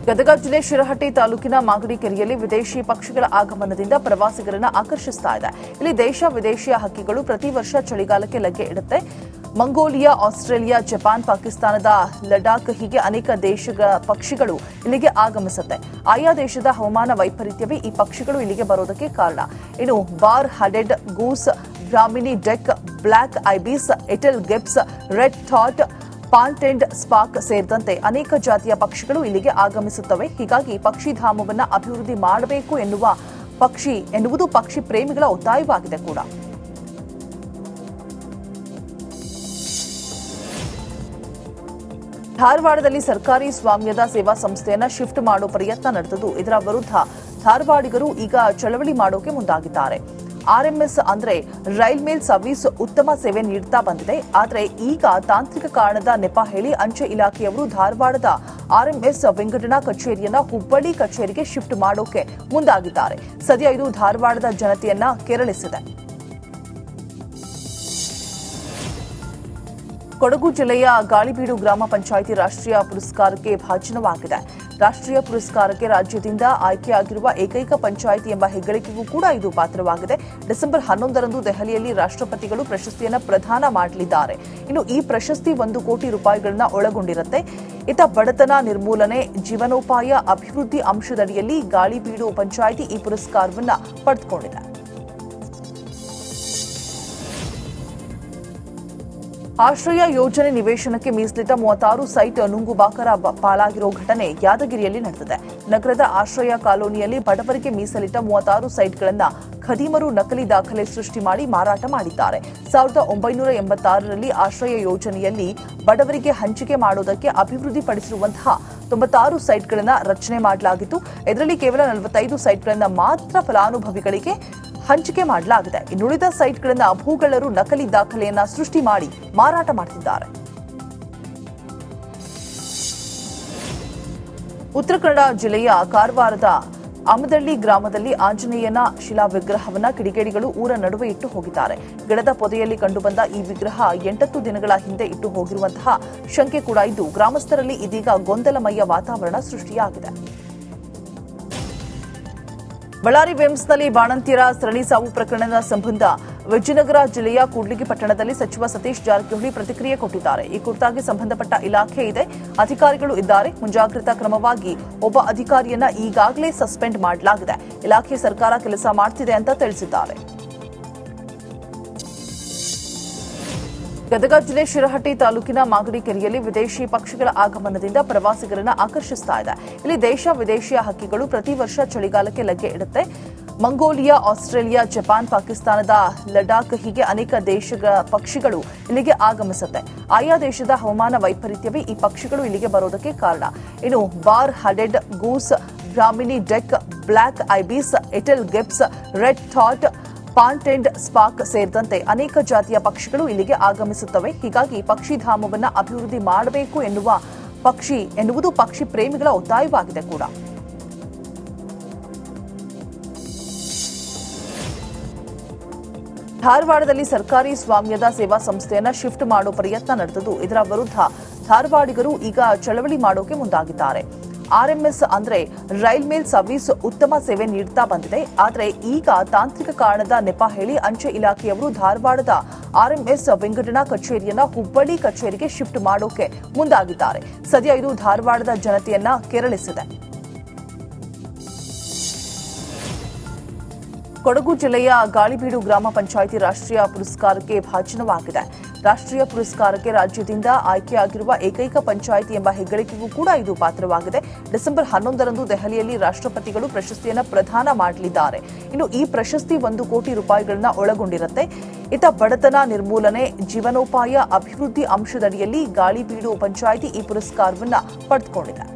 ಗದಗ ಜಿಲ್ಲೆ ಶಿರಹಟ್ಟಿ ತಾಲೂಕಿನ ಮಾಗಡಿ ಕೆರೆಯಲ್ಲಿ ವಿದೇಶಿ ಪಕ್ಷಿಗಳ ಆಗಮನದಿಂದ ಪ್ರವಾಸಿಗರನ್ನು ಆಕರ್ಷಿಸ್ತಾ ಇದೆ. ಇಲ್ಲಿ ದೇಶ ವಿದೇಶಿಯ ಹಕ್ಕಿಗಳು ಪ್ರತಿ ವರ್ಷ ಚಳಿಗಾಲಕ್ಕೆ ಲಗ್ಗೆ ಇಡುತ್ತೆ. ಮಂಗೋಲಿಯಾ, ಆಸ್ಟ್ರೇಲಿಯಾ, ಜಪಾನ್, ಪಾಕಿಸ್ತಾನದ ಲಡಾಖ್ ಹೀಗೆ ಅನೇಕ ದೇಶಗಳ ಪಕ್ಷಿಗಳು ಇಲ್ಲಿಗೆ ಆಗಮಿಸುತ್ತೆ. ಆಯಾ ದೇಶದ ಹವಾಮಾನ ವೈಪರೀತ್ಯವೇ ಈ ಪಕ್ಷಿಗಳು ಇಲ್ಲಿಗೆ ಬರೋದಕ್ಕೆ ಕಾರಣ. ಇನ್ನು bar headed goose, brahminy duck, black ibis, little grebes, red ಥಾಟ್, ಪಾಂಟೆಂಡ್ ಸ್ಪಾಕ್ ಸೇರಿದಂತೆ ಅನೇಕ ಜಾತಿಯ ಪಕ್ಷಿಗಳು ಇಲ್ಲಿಗೆ ಆಗಮಿಸುತ್ತವೆ. ಹೀಗಾಗಿ ಪಕ್ಷಿಧಾಮವನ್ನು ಅಭಿವೃದ್ಧಿ ಮಾಡಬೇಕು ಎನ್ನುವುದು ಪಕ್ಷಿ ಪ್ರೇಮಿಗಳ ಒತ್ತಾಯವಾಗಿದೆ ಕೂಡ. ಧಾರವಾಡದಲ್ಲಿ ಸರ್ಕಾರಿ ಸ್ವಾಮ್ಯದ ಸೇವಾ ಸಂಸ್ಥೆಯನ್ನ ಶಿಫ್ಟ್ ಮಾಡೋ ಪ್ರಯತ್ನ ನಡೆದಿದ್ದು, ಇದರ ವಿರುದ್ಧ ಧಾರವಾಡಿಗರು ಈಗ ಚಳವಳಿ ಮಾಡೋಕೆ ಮುಂದಾಗಿದ್ದಾರೆ. ಆರ್ಎಂಎಸ್ ಅಂದ್ರೆ ರೈಲ್ ಮೇಲ್ ಸರ್ವಿಸ್ ಉತ್ತಮ ಸೇವೆ ನೀಡುತ್ತಾ ಬಂದಿದೆ. ಆದರೆ ಈಗ ತಾಂತ್ರಿಕ ಕಾರಣದ ನೆಪ ಹೇಳಿ ಅಂಚೆ ಇಲಾಖೆಯವರು ಧಾರವಾಡದ ಆರ್ಎಂಎಸ್ ವಿಂಗಡಣಾ ಕಚೇರಿಯನ್ನ ಹುಬ್ಬಳ್ಳಿ ಕಚೇರಿಗೆ ಶಿಫ್ಟ್ ಮಾಡೋಕೆ ಮುಂದಾಗಿದ್ದಾರೆ. ಸದ್ಯ ಇದು ಧಾರವಾಡದ ಜನತೆಯನ್ನ ಕೆರಳಿಸಿದೆ. ಕೊಡಗು ಜಿಲ್ಲೆಯ ಗಾಳಿಬೀಡು ಗ್ರಾಮ ಪಂಚಾಯಿತಿ ರಾಷ್ಟ್ರೀಯ ಪುರಸ್ಕಾರಕ್ಕೆ ಭಾಜನವಾಗಿದೆ. ರಾಷ್ಟ್ರೀಯ ಪುರಸ್ಕಾರಕ್ಕೆ ರಾಜ್ಯದಿಂದ ಆಯ್ಕೆಯಾಗಿರುವ ಏಕೈಕ ಪಂಚಾಯಿತಿ ಎಂಬ ಹೆಗ್ಗಳಿಕೆಗೂ ಕೂಡ ಇದು ಪಾತ್ರವಾಗಿದೆ. ಡಿಸೆಂಬರ್ 11ರಂದು ದೆಹಲಿಯಲ್ಲಿ ರಾಷ್ಟ್ರಪತಿಗಳು ಪ್ರಶಸ್ತಿಯನ್ನು ಪ್ರದಾನ ಮಾಡಲಿದ್ದಾರೆ. ಇನ್ನು ಈ ಪ್ರಶಸ್ತಿ 1 ಕೋಟಿ ರೂಪಾಯಿಗಳನ್ನು ಒಳಗೊಂಡಿರುತ್ತೆ. ಬಡತನ ನಿರ್ಮೂಲನೆ, ಜೀವನೋಪಾಯ ಅಭಿವೃದ್ಧಿ ಅಂಶದಡಿಯಲ್ಲಿ ಗಾಳಿಬೀಡು ಪಂಚಾಯಿತಿ ಈ ಪುರಸ್ಕಾರವನ್ನು ಪಡೆದುಕೊಂಡಿದೆ. ಆಶ್ರಯ ಯೋಜನೆ ನಿವೇಶನಕ್ಕೆ ಮೀಸಲಿಟ್ಟ 36 ಸೈಟ್ ನುಂಗುಬಾಕರ ಪಾಲಾಗಿರೋ ಘಟನೆ ಯಾದಗಿರಿಯಲ್ಲಿ ನಡೆದಿದೆ. ನಗರದ ಆಶ್ರಯ ಕಾಲೋನಿಯಲ್ಲಿ ಬಡವರಿಗೆ ಮೀಸಲಿಟ್ಟ 36 ಸೈಟ್ಗಳನ್ನು ಖದೀಮರು ನಕಲಿ ದಾಖಲೆ ಸೃಷ್ಟಿ ಮಾಡಿ ಮಾರಾಟ ಮಾಡಿದ್ದಾರೆ. 1986ರಲ್ಲಿ ಆಶ್ರಯ ಯೋಜನೆಯಲ್ಲಿ ಬಡವರಿಗೆ ಹಂಚಿಕೆ ಮಾಡೋದಕ್ಕೆ ಅಭಿವೃದ್ಧಿಪಡಿಸಿರುವಂತಹ 96 ಸೈಟ್ಗಳನ್ನು ರಚನೆ ಮಾಡಲಾಗಿತ್ತು. ಇದರಲ್ಲಿ ಕೇವಲ 45 ಸೈಟ್ಗಳನ್ನು ಮಾತ್ರ ಫಲಾನುಭವಿಗಳಿಗೆ ಹಂಚಿಕೆ ಮಾಡಲಾಗಿದೆ. ಇನ್ನುಳಿದ ಸೈಟ್ಗಳನ್ನು ಭೂಗಳ್ಳರು ನಕಲಿ ದಾಖಲೆಯನ್ನ ಸೃಷ್ಟಿ ಮಾಡಿ ಮಾರಾಟ ಮಾಡುತ್ತಿದ್ದಾರೆ. ಉತ್ತರ ಕನ್ನಡ ಜಿಲ್ಲೆಯ ಕಾರವಾರದ ಅಮದಳ್ಳಿ ಗ್ರಾಮದಲ್ಲಿ ಆಂಜನೇಯನ ಶಿಲಾ ವಿಗ್ರಹವನ್ನ ಕಿಡಿಗೇಡಿಗಳು ಊರ ನಡುವೆ ಇಟ್ಟು ಹೋಗಿದ್ದಾರೆ. ಗಿಡದ ಪೊದೆಯಲ್ಲಿ ಕಂಡುಬಂದ ಈ ವಿಗ್ರಹ 8 ದಿನಗಳ ಹಿಂದೆ ಇಟ್ಟು ಹೋಗಿರುವಂತಹ ಶಂಕೆ ಕೂಡ ಇದ್ದು, ಗ್ರಾಮಸ್ಥರಲ್ಲಿ ಇದೀಗ ಗೊಂದಲಮಯ ವಾತಾವರಣ ಸೃಷ್ಟಿಯಾಗಿದೆ. ಬಳ್ಳಾರಿ ವೇಮ್ಸ್ನಲ್ಲಿ ಬಾಣಂತಿಯರ ಸರಣಿ ಸಾವು ಪ್ರಕರಣದ ಸಂಬಂಧ ವಿಜಯನಗರ ಜಿಲ್ಲೆಯ ಕೂಡ್ಲಿಗಿ ಪಟ್ಟಣದಲ್ಲಿ ಸಚಿವ ಸತೀಶ್ ಜಾರಕಿಹೊಳಿ ಪ್ರತಿಕ್ರಿಯೆ ಕೊಟ್ಟಿದ್ದಾರೆ. ಈ ಕುರಿತಾಗಿ ಸಂಬಂಧಪಟ್ಟ ಇಲಾಖೆ ಇದೆ, ಅಧಿಕಾರಿಗಳು ಇದ್ದಾರೆ. ಮುಂಜಾಗ್ರತಾ ಕ್ರಮವಾಗಿ ಒಬ್ಬ ಅಧಿಕಾರಿಯನ್ನ ಈಗಾಗಲೇ ಸಸ್ಪೆಂಡ್ ಮಾಡಲಾಗಿದೆ. ಇಲಾಖೆ ಸರ್ಕಾರ ಕೆಲಸ ಮಾಡ್ತಿದೆ ಅಂತ ತಿಳಿಸಿದ್ದಾರೆ. ಗದಗ ಜಿಲ್ಲೆ ಶಿರಹಟ್ಟಿ ತಾಲೂಕಿನ ಮಾಗಡಿ ಕೆರೆಯಲ್ಲಿ ವಿದೇಶಿ ಪಕ್ಷಿಗಳ ಆಗಮನದಿಂದ ಪ್ರವಾಸಿಗರನ್ನು ಆಕರ್ಷಿಸ್ತಾ ಇದೆ. ಇಲ್ಲಿ ದೇಶ ವಿದೇಶಿಯ ಹಕ್ಕಿಗಳು ಪ್ರತಿ ವರ್ಷ ಚಳಿಗಾಲಕ್ಕೆ ಲಗ್ಗೆ ಇಡುತ್ತೆ. ಮಂಗೋಲಿಯಾ, ಆಸ್ಟ್ರೇಲಿಯಾ, ಜಪಾನ್, ಪಾಕಿಸ್ತಾನದ ಲಡಾಖ್ ಹೀಗೆ ಅನೇಕ ದೇಶಗಳ ಪಕ್ಷಿಗಳು ಇಲ್ಲಿಗೆ ಆಗಮಿಸುತ್ತೆ. ಆಯಾ ದೇಶದ ಹವಾಮಾನ ವೈಪರೀತ್ಯವೇ ಈ ಪಕ್ಷಿಗಳು ಇಲ್ಲಿಗೆ ಬರೋದಕ್ಕೆ ಕಾರಣ. ಇನ್ನು bar headed goose, brahminy duck, black ibis, little grebes, red ಥಾಟ್, ಪಾಂಟೆಂಡ್ ಸ್ಪಾಕ್ ಸೇರಿದಂತೆ ಅನೇಕ ಜಾತಿಯ ಪಕ್ಷಿಗಳು ಇಲ್ಲಿಗೆ ಆಗಮಿಸುತ್ತವೆ. ಹೀಗಾಗಿ ಪಕ್ಷಿಧಾಮವನ್ನು ಅಭಿವೃದ್ಧಿ ಮಾಡಬೇಕು ಎನ್ನುವುದು ಪಕ್ಷಿ ಪ್ರೇಮಿಗಳ ಒತ್ತಾಯವಾಗಿದೆ ಕೂಡ. ಧಾರವಾಡದಲ್ಲಿ ಸರ್ಕಾರಿ ಸ್ವಾಮ್ಯದ ಸೇವಾ ಸಂಸ್ಥೆಯನ್ನ ಶಿಫ್ಟ್ ಮಾಡೋ ಪ್ರಯತ್ನ ನಡೆದಿದ್ದು, ಇದರ ವಿರುದ್ಧ ಧಾರವಾಡಿಗರು ಈಗ ಚಳವಳಿ ಮಾಡೋಕೆ ಮುಂದಾಗಿದ್ದಾರೆ. ಆರ್ಎಂಎಸ್ ಅಂದ್ರೆ ರೈಲ್ ಮೇಲ್ ಸರ್ವಿಸ್ ಉತ್ತಮ ಸೇವೆ ನೀಡುತ್ತಾ ಬಂದಿದೆ. ಆದರೆ ಈಗ ತಾಂತ್ರಿಕ ಕಾರಣದ ನೆಪ ಹೇಳಿ ಅಂಚೆ ಇಲಾಖೆಯವರು ಧಾರವಾಡದ ಆರ್ಎಂಎಸ್ ವಿಂಗಡಣಾ ಕಚೇರಿಯನ್ನ ಹುಬ್ಬಳ್ಳಿ ಕಚೇರಿಗೆ ಶಿಫ್ಟ್ ಮಾಡೋಕೆ ಮುಂದಾಗಿದ್ದಾರೆ. ಸದ್ಯ ಇದು ಧಾರವಾಡದ ಜನತೆಯನ್ನ ಕೆರಳಿಸಿದೆ. ಕೊಡಗು ಜಿಲ್ಲೆಯ ಗಾಳಿಬೀಡು ಗ್ರಾಮ ಪಂಚಾಯಿತಿ ರಾಷ್ಟ್ರೀಯ ಪುರಸ್ಕಾರಕ್ಕೆ ಭಾಜನವಾಗಿದೆ. ರಾಷ್ಟ್ರೀಯ ಪುರಸ್ಕಾರಕ್ಕೆ ರಾಜ್ಯದಿಂದ ಆಯ್ಕೆಯಾಗಿರುವ ಏಕೈಕ ಪಂಚಾಯಿತಿ ಎಂಬ ಹೆಗ್ಗಳಿಕೆಗೂ ಕೂಡ ಇದು ಪಾತ್ರವಾಗಿದೆ. ಡಿಸೆಂಬರ್ 11ರಂದು ದೆಹಲಿಯಲ್ಲಿ ರಾಷ್ಟ್ರಪತಿಗಳು ಪ್ರಶಸ್ತಿಯನ್ನು ಪ್ರದಾನ ಮಾಡಲಿದ್ದಾರೆ. ಇನ್ನು ಈ ಪ್ರಶಸ್ತಿ 1 ಕೋಟಿ ರೂಪಾಯಿಗಳನ್ನು ಒಳಗೊಂಡಿರುತ್ತೆ. ಬಡತನ ನಿರ್ಮೂಲನೆ, ಜೀವನೋಪಾಯ ಅಭಿವೃದ್ಧಿ ಅಂಶದಡಿಯಲ್ಲಿ ಗಾಳಿಬೀಡು ಪಂಚಾಯಿತಿ ಈ ಪುರಸ್ಕಾರವನ್ನು ಪಡೆದುಕೊಂಡಿದೆ.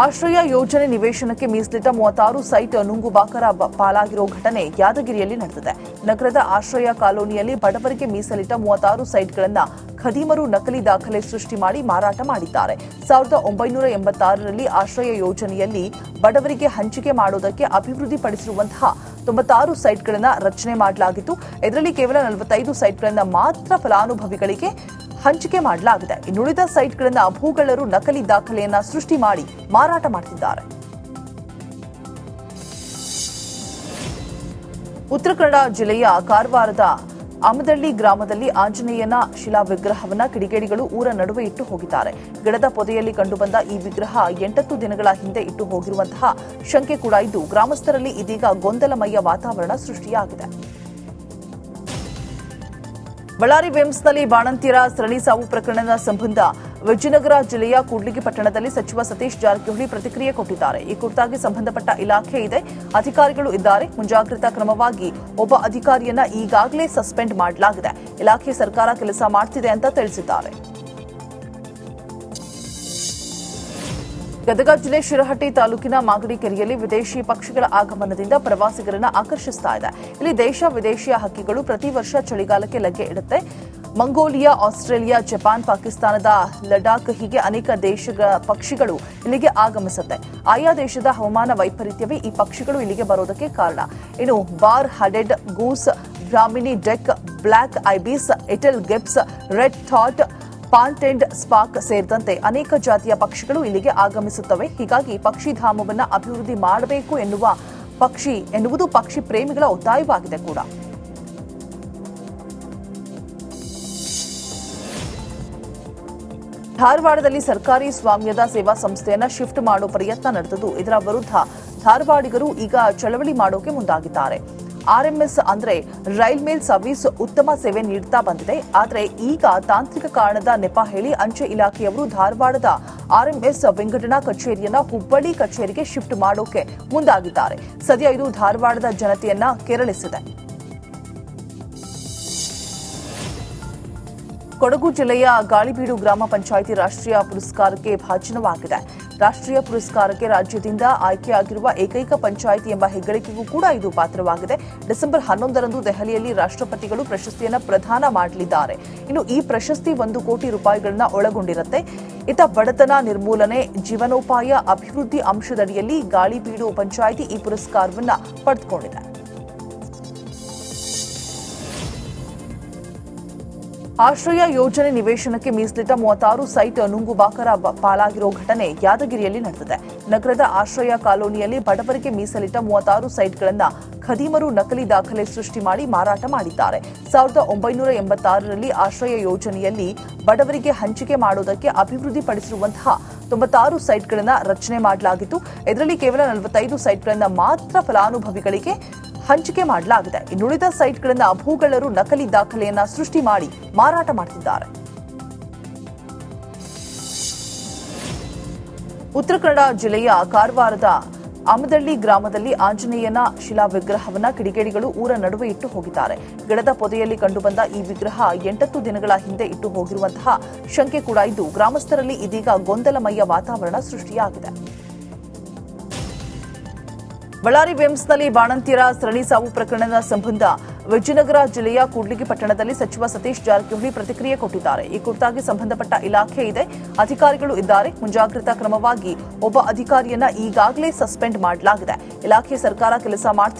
ಆಶ್ರಯ ಯೋಜನೆ ನಿವೇಶನಕ್ಕೆ ಮೀಸಲಿಟ್ಟ 36 ಸೈಟ್ ನುಂಗುಬಾಕರ ಪಾಲಾಗಿರೋ ಘಟನೆ ಯಾದಗಿರಿಯಲ್ಲಿ ನಡೆದಿದೆ. ನಗರದ ಆಶ್ರಯ ಕಾಲೋನಿಯಲ್ಲಿ ಬಡವರಿಗೆ ಮೀಸಲಿಟ್ಟ 36 ಸೈಟ್ಗಳನ್ನು ಖದೀಮರು ನಕಲಿ ದಾಖಲೆ ಸೃಷ್ಟಿ ಮಾಡಿ ಮಾರಾಟ ಮಾಡಿದ್ದಾರೆ. 1986ರಲ್ಲಿ ಆಶ್ರಯ ಯೋಜನೆಯಲ್ಲಿ ಬಡವರಿಗೆ ಹಂಚಿಕೆ ಮಾಡೋದಕ್ಕೆ ಅಭಿವೃದ್ಧಿಪಡಿಸಿರುವಂತಹ 96 ಸೈಟ್ಗಳನ್ನು ರಚನೆ ಮಾಡಲಾಗಿತ್ತು. ಇದರಲ್ಲಿ ಕೇವಲ 45 ಸೈಟ್ಗಳನ್ನು ಮಾತ್ರ ಫಲಾನುಭವಿಗಳಿಗೆ ಹಂಚಿಕೆ ಮಾಡಲಾಗಿದೆ. ಇನ್ನುಳಿದ ಸೈಟ್ಗಳನ್ನು ಭೂಗಳ್ಳರು ನಕಲಿ ದಾಖಲೆಯನ್ನ ಸೃಷ್ಟಿ ಮಾಡಿ ಮಾರಾಟ ಮಾಡುತ್ತಿದ್ದಾರೆ. ಉತ್ತರ ಕನ್ನಡ ಜಿಲ್ಲೆಯ ಕಾರವಾರದ ಅಮದಳ್ಳಿ ಗ್ರಾಮದಲ್ಲಿ ಆಂಜನೇಯನ ಶಿಲಾ ವಿಗ್ರಹವನ್ನ ಕಿಡಿಗೇಡಿಗಳು ಊರ ನಡುವೆ ಇಟ್ಟು ಹೋಗಿದ್ದಾರೆ. ಗಿಡದ ಪೊದೆಯಲ್ಲಿ ಕಂಡುಬಂದ ಈ ವಿಗ್ರಹ 8 ದಿನಗಳ ಹಿಂದೆ ಇಟ್ಟು ಹೋಗಿರುವಂತಹ ಶಂಕೆ ಕೂಡ ಇದ್ದು, ಗ್ರಾಮಸ್ಥರಲ್ಲಿ ಇದೀಗ ಗೊಂದಲಮಯ ವಾತಾವರಣ ಸೃಷ್ಟಿಯಾಗಿದೆ. ಬಳ್ಳಾರಿ ವಿಮ್ಸ್ನಲ್ಲಿ ಬಾಣಂತಿಯರ ಸರಣಿ ಸಾವು ಪ್ರಕರಣದ ಸಂಬಂಧ ವಿಜಯನಗರ ಜಿಲ್ಲೆಯ ಕೂಡ್ಲಿಗಿ ಪಟ್ಟಣದಲ್ಲಿ ಸಚಿವ ಸತೀಶ್ ಜಾರಕಿಹೊಳಿ ಪ್ರತಿಕ್ರಿಯೆ ಕೊಟ್ಟಿದ್ದಾರೆ. ಈ ಕುರಿತಾಗಿ ಸಂಬಂಧಪಟ್ಟ ಇಲಾಖೆ ಇದೆ, ಅಧಿಕಾರಿಗಳು ಇದ್ದಾರೆ. ಮುಂಜಾಗ್ರತಾ ಕ್ರಮವಾಗಿ ಒಬ್ಬ ಅಧಿಕಾರಿಯನ್ನ ಈಗಾಗಲೇ ಸಸ್ಪೆಂಡ್ ಮಾಡಲಾಗಿದೆ. ಇಲಾಖೆ ಸರ್ಕಾರ ಕೆಲಸ ಮಾಡ್ತಿದೆ ಅಂತ ತಿಳಿಸಿದ್ದಾರೆ. ಗದಗ ಜಿಲ್ಲೆ ಶಿರಹಟ್ಟಿ ತಾಲೂಕಿನ ಮಾಗಡಿ ಕೆರೆಯಲ್ಲಿ ವಿದೇಶಿ ಪಕ್ಷಿಗಳ ಆಗಮನದಿಂದ ಪ್ರವಾಸಿಗರನ್ನ ಆಕರ್ಷಿಸ್ತಾ ಇದೆ. ಇಲ್ಲಿ ದೇಶ ವಿದೇಶಿಯ ಹಕ್ಕಿಗಳು ಪ್ರತಿ ವರ್ಷ ಚಳಿಗಾಲಕ್ಕೆ ಲಗ್ಗೆ ಇಡುತ್ತೆ. ಮಂಗೋಲಿಯಾ, ಆಸ್ಟ್ರೇಲಿಯಾ, ಜಪಾನ್, ಪಾಕಿಸ್ತಾನದ ಲಡಾಖ್ ಹೀಗೆ ಅನೇಕ ದೇಶಗಳ ಪಕ್ಷಿಗಳು ಇಲ್ಲಿಗೆ ಆಗಮಿಸುತ್ತೆ. ಆಯಾ ದೇಶದ ಹವಾಮಾನ ವೈಪರೀತ್ಯವೇ ಈ ಪಕ್ಷಿಗಳು ಇಲ್ಲಿಗೆ ಬರೋದಕ್ಕೆ ಕಾರಣ. ಇನ್ನು bar headed goose, brahminy duck, black ibis, little grebes, red ಥಾಟ್, ಪಾಂಟೆಂಡ್ ಸ್ಪಾಕ್ ಸೇರಿದಂತೆ ಅನೇಕ ಜಾತಿಯ ಪಕ್ಷಿಗಳು ಇಲ್ಲಿಗೆ ಆಗಮಿಸುತ್ತವೆ. ಹೀಗಾಗಿ ಪಕ್ಷಿಧಾಮವನ್ನು ಅಭಿವೃದ್ಧಿ ಮಾಡಬೇಕು ಎನ್ನುವುದು ಪಕ್ಷಿ ಪ್ರೇಮಿಗಳ ಒತ್ತಾಯವಾಗಿದೆ ಕೂಡ. ಧಾರವಾಡದಲ್ಲಿ ಸರ್ಕಾರಿ ಸ್ವಾಮ್ಯದ ಸೇವಾ ಸಂಸ್ಥೆಯನ್ನ ಶಿಫ್ಟ್ ಮಾಡೋ ಪ್ರಯತ್ನ ನಡೆದಿದ್ದು, ಇದರ ವಿರುದ್ಧ ಧಾರವಾಡಿಗರು ಈಗ ಚಳವಳಿ ಮಾಡೋಕೆ ಮುಂದಾಗಿದ್ದಾರೆ. ಆರ್ಎಂಎಸ್ ಅಂದ್ರೆ ರೈಲ್ ಮೇಲ್ ಸರ್ವಿಸ್ ಉತ್ತಮ ಸೇವೆ ನೀಡುತ್ತಾ ಬಂದಿದೆ. ಆದರೆ ಈಗ ತಾಂತ್ರಿಕ ಕಾರಣದ ನೆಪ ಹೇಳಿ ಅಂಚೆ ಇಲಾಖೆಯವರು ಧಾರವಾಡದ ಆರ್ಎಂಎಸ್ ವಿಂಗಡಣಾ ಕಚೇರಿಯನ್ನ ಹುಬ್ಬಳ್ಳಿ ಕಚೇರಿಗೆ ಶಿಫ್ಟ್ ಮಾಡೋಕೆ ಮುಂದಾಗಿದ್ದಾರೆ. ಸದ್ಯ ಇದು ಧಾರವಾಡದ ಜನತೆಯನ್ನ ಕೆರಳಿಸಿದೆ. ಕೊಡಗು ಜಿಲ್ಲೆಯ ಗಾಳಿಬೀಡು ಗ್ರಾಮ ಪಂಚಾಯಿತಿ ರಾಷ್ಟ್ರೀಯ ಪುರಸ್ಕಾರಕ್ಕೆ ಭಾಜನವಾಗಿದೆ. ರಾಷ್ಟ್ರೀಯ ಪುರಸ್ಕಾರಕ್ಕೆ ರಾಜ್ಯದಿಂದ ಆಯ್ಕೆಯಾಗಿರುವ ಏಕೈಕ ಪಂಚಾಯಿತಿ ಎಂಬ ಹೆಗ್ಗಳಿಕೆಗೂ ಕೂಡ ಇದು ಪಾತ್ರವಾಗಿದೆ. ಡಿಸೆಂಬರ್ 11ರಂದು ದೆಹಲಿಯಲ್ಲಿ ರಾಷ್ಟ್ರಪತಿಗಳು ಪ್ರಶಸ್ತಿಯನ್ನು ಪ್ರದಾನ ಮಾಡಲಿದ್ದಾರೆ. ಇನ್ನು ಈ ಪ್ರಶಸ್ತಿ 1 ಕೋಟಿ ರೂಪಾಯಿಗಳನ್ನ ಒಳಗೊಂಡಿರುತ್ತೆ. ಇತ ಬಡತನ ನಿರ್ಮೂಲನೆ, ಜೀವನೋಪಾಯ ಅಭಿವೃದ್ಧಿ ಅಂಶದಡಿಯಲ್ಲಿ ಗಾಳಿಬೀಡು ಪಂಚಾಯಿತಿ ಈ ಪುರಸ್ಕಾರವನ್ನು ಪಡೆದುಕೊಂಡಿದೆ. ಆಶ್ರಯ ಯೋಜನೆ ನಿವೇಶನಕ್ಕೆ ಮೀಸಲಿಟ್ಟ 36 ಸೈಟ್ ನುಂಗುಬಾಕರ ಪಾಲಾಗಿರೋ ಘಟನೆ ಯಾದಗಿರಿಯಲ್ಲಿ ನಡೆದಿದೆ. ನಗರದ ಆಶ್ರಯ ಕಾಲೋನಿಯಲ್ಲಿ ಬಡವರಿಗೆ ಮೀಸಲಿಟ್ಟ 36 ಸೈಟ್ಗಳನ್ನು ಖದೀಮರು ನಕಲಿ ದಾಖಲೆ ಸೃಷ್ಟಿ ಮಾಡಿ ಮಾರಾಟ ಮಾಡಿದ್ದಾರೆ. 1986ರಲ್ಲಿ ಆಶ್ರಯ ಯೋಜನೆಯಲ್ಲಿ ಬಡವರಿಗೆ ಹಂಚಿಕೆ ಮಾಡುವುದಕ್ಕೆ ಅಭಿವೃದ್ಧಿಪಡಿಸಿರುವಂತಹ 96 ಸೈಟ್ಗಳನ್ನು ರಚನೆ ಮಾಡಲಾಗಿತ್ತು. ಇದರಲ್ಲಿ ಕೇವಲ 45 ಸೈಟ್ಗಳನ್ನು ಮಾತ್ರ ಫಲಾನುಭವಿಗಳಿಗೆ ಹಂಚಿಕೆ ಮಾಡಲಾಗಿದೆ. ಇನ್ನುಳಿದ ಸೈಟ್ಗಳನ್ನು ಭೂಗಳ್ಳರು ನಕಲಿ ದಾಖಲೆಯನ್ನ ಸೃಷ್ಟಿ ಮಾಡಿ ಮಾರಾಟ ಮಾಡುತ್ತಿದ್ದಾರೆ. ಉತ್ತರ ಕನ್ನಡ ಜಿಲ್ಲೆಯ ಕಾರವಾರದ ಅಮದಳ್ಳಿ ಗ್ರಾಮದಲ್ಲಿ ಆಂಜನೇಯನ ಶಿಲಾ ವಿಗ್ರಹವನ್ನ ಕಿಡಿಗೇಡಿಗಳು ಊರ ನಡುವೆ ಇಟ್ಟು ಹೋಗಿದ್ದಾರೆ. ಗಿಡದ ಪೊದೆಯಲ್ಲಿ ಕಂಡುಬಂದ ಈ ವಿಗ್ರಹ 8 ದಿನಗಳ ಹಿಂದೆ ಇಟ್ಟು ಹೋಗಿರುವಂತಹ ಶಂಕೆ ಕೂಡ ಇದ್ದು, ಗ್ರಾಮಸ್ಥರಲ್ಲಿ ಇದೀಗ ಗೊಂದಲಮಯ ವಾತಾವರಣ ಸೃಷ್ಟಿಯಾಗಿದೆ. ಬಳ್ಳಾರಿ ವಿಮ್ಸ್ನಲ್ಲಿ ಬಾಣಂತಿಯರ ಸರಣಿ ಸಾವು ಪ್ರಕರಣದ ಸಂಬಂಧ ವಿಜಯನಗರ ಜಿಲ್ಲೆಯ ಕೂಡ್ಲಿಗಿ ಪಟ್ಟಣದಲ್ಲಿ ಸಚಿವ ಸತೀಶ್ ಜಾರಕಿಹೊಳಿ ಪ್ರತಿಕ್ರಿಯೆ ಕೊಟ್ಟಿದ್ದಾರೆ. ಈ ಕುರಿತಾಗಿ ಸಂಬಂಧಪಟ್ಟ ಇಲಾಖೆ ಇದೆ, ಅಧಿಕಾರಿಗಳು ಇದ್ದಾರೆ. ಮುಂಜಾಗ್ರತಾ ಕ್ರಮವಾಗಿ ಒಬ್ಬ ಅಧಿಕಾರಿಯನ್ನ ಈಗಾಗಲೇ ಸಸ್ಪೆಂಡ್ ಮಾಡಲಾಗಿದೆ. ಇಲಾಖೆ ಸರ್ಕಾರ ಕೆಲಸ ಮಾಡ್ತಿದೆ.